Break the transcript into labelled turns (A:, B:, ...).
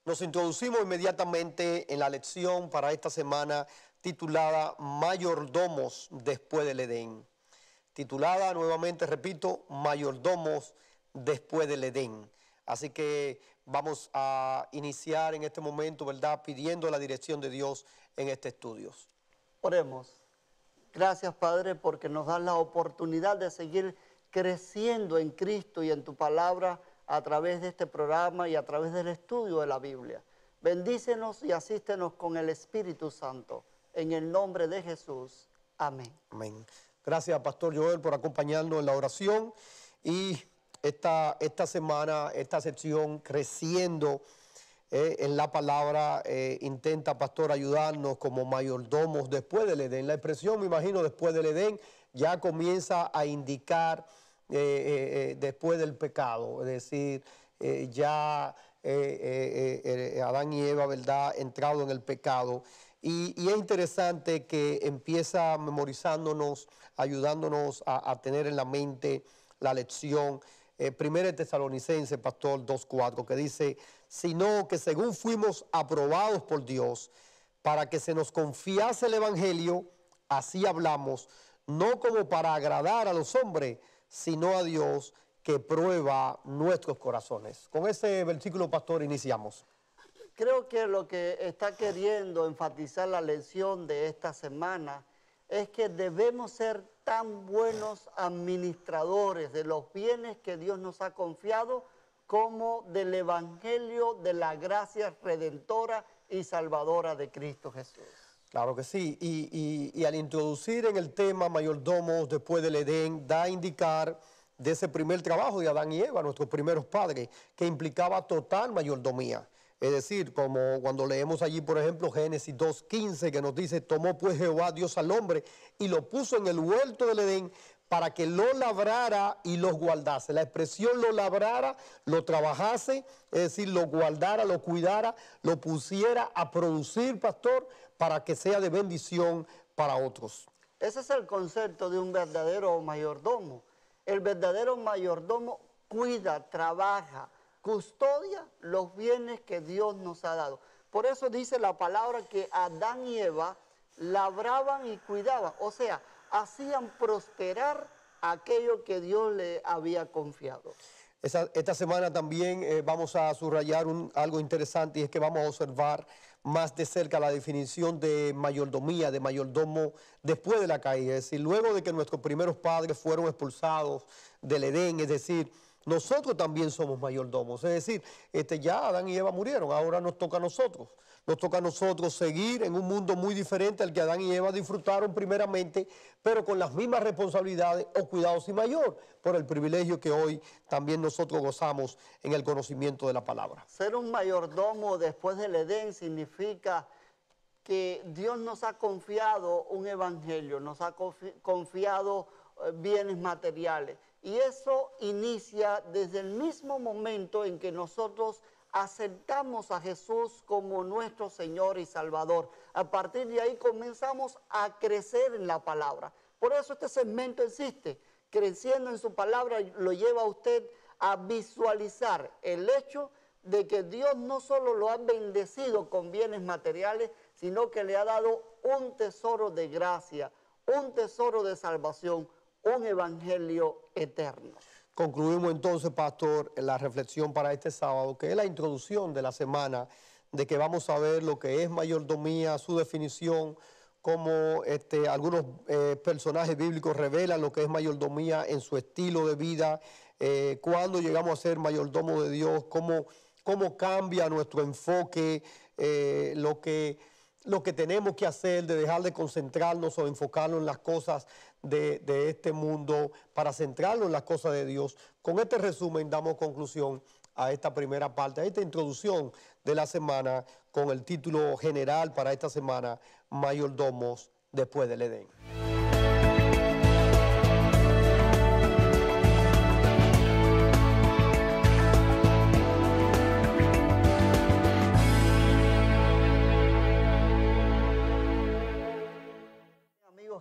A: Nos introducimos inmediatamente en la lección para esta semana titulada Mayordomos después del Edén. Titulada, nuevamente repito, Mayordomos después del Edén. Así que vamos a iniciar en este momento, ¿verdad?, pidiendo la dirección de Dios en este estudio.
B: Oremos. Gracias, Padre, porque nos das la oportunidad de seguir creciendo en Cristo y en tu palabra a través de este programa y a través del estudio de la Biblia. Bendícenos y asístenos con el Espíritu Santo. En el nombre de Jesús. Amén.
A: Amén. Gracias, Pastor Joel, por acompañarnos en la oración. Y esta semana, esta sección, creciendo en la palabra, intenta, Pastor, ayudarnos como mayordomos después del Edén. La expresión, me imagino, después del Edén, ya comienza a indicar después del pecado, es decir, Adán y Eva, ¿verdad?, entrado en el pecado. Y es interesante que empieza memorizándonos, ayudándonos a tener en la mente la lección. Primera Tesalonicenses, Pastor, 2:4, que dice, sino que según fuimos aprobados por Dios, para que se nos confiase el Evangelio, así hablamos, no como para agradar a los hombres, sino a Dios que prueba nuestros corazones. Con ese versículo, Pastor, iniciamos.
B: Creo que lo que está queriendo enfatizar la lección de esta semana es que debemos ser tan buenos administradores de los bienes que Dios nos ha confiado como del Evangelio de la gracia redentora y salvadora de Cristo Jesús.
A: Claro que sí, y al introducir en el tema mayordomos después del Edén, da a indicar de ese primer trabajo de Adán y Eva, nuestros primeros padres, que implicaba total mayordomía. Es decir, como cuando leemos allí, por ejemplo, Génesis 2:15, que nos dice, tomó pues Jehová Dios al hombre y lo puso en el huerto del Edén para que lo labrara y los guardase. La expresión lo labrara, lo trabajase, es decir, lo guardara, lo cuidara, lo pusiera a producir, Pastor, para que sea de bendición para otros.
B: Ese es el concepto de un verdadero mayordomo. El verdadero mayordomo cuida, trabaja, custodia los bienes que Dios nos ha dado. Por eso dice la palabra que Adán y Eva labraban y cuidaban, o sea, hacían prosperar aquello que Dios le había confiado.
A: Esta semana también vamos a subrayar algo interesante, y es que vamos a observar más de cerca la definición de mayordomía, de mayordomo después de la caída. Es decir, luego de que nuestros primeros padres fueron expulsados del Edén, es decir, nosotros también somos mayordomos. Es decir, ya Adán y Eva murieron, ahora nos toca a nosotros. Nos toca a nosotros seguir en un mundo muy diferente al que Adán y Eva disfrutaron primeramente, pero con las mismas responsabilidades o cuidados y mayor, por el privilegio que hoy también nosotros gozamos en el conocimiento de la palabra.
B: Ser un mayordomo después del Edén significa que Dios nos ha confiado un evangelio, nos ha confiado bienes materiales. Y eso inicia desde el mismo momento en que nosotros aceptamos a Jesús como nuestro Señor y Salvador. A partir de ahí comenzamos a crecer en la palabra. Por eso este segmento existe. Creciendo en su palabra lo lleva a usted a visualizar el hecho de que Dios no solo lo ha bendecido con bienes materiales, sino que le ha dado un tesoro de gracia, un tesoro de salvación, un evangelio eterno.
A: Concluimos entonces, Pastor, la reflexión para este sábado, que es la introducción de la semana, de que vamos a ver lo que es mayordomía, su definición, cómo algunos personajes bíblicos revelan lo que es mayordomía en su estilo de vida, cuando llegamos a ser mayordomo de Dios, cómo cambia nuestro enfoque, lo que tenemos que hacer, de dejar de concentrarnos o enfocarnos en las cosas de este mundo para centrarnos en las cosas de Dios. Con este resumen damos conclusión a esta primera parte, a esta introducción de la semana, con el título general para esta semana, Mayordomos después del Edén.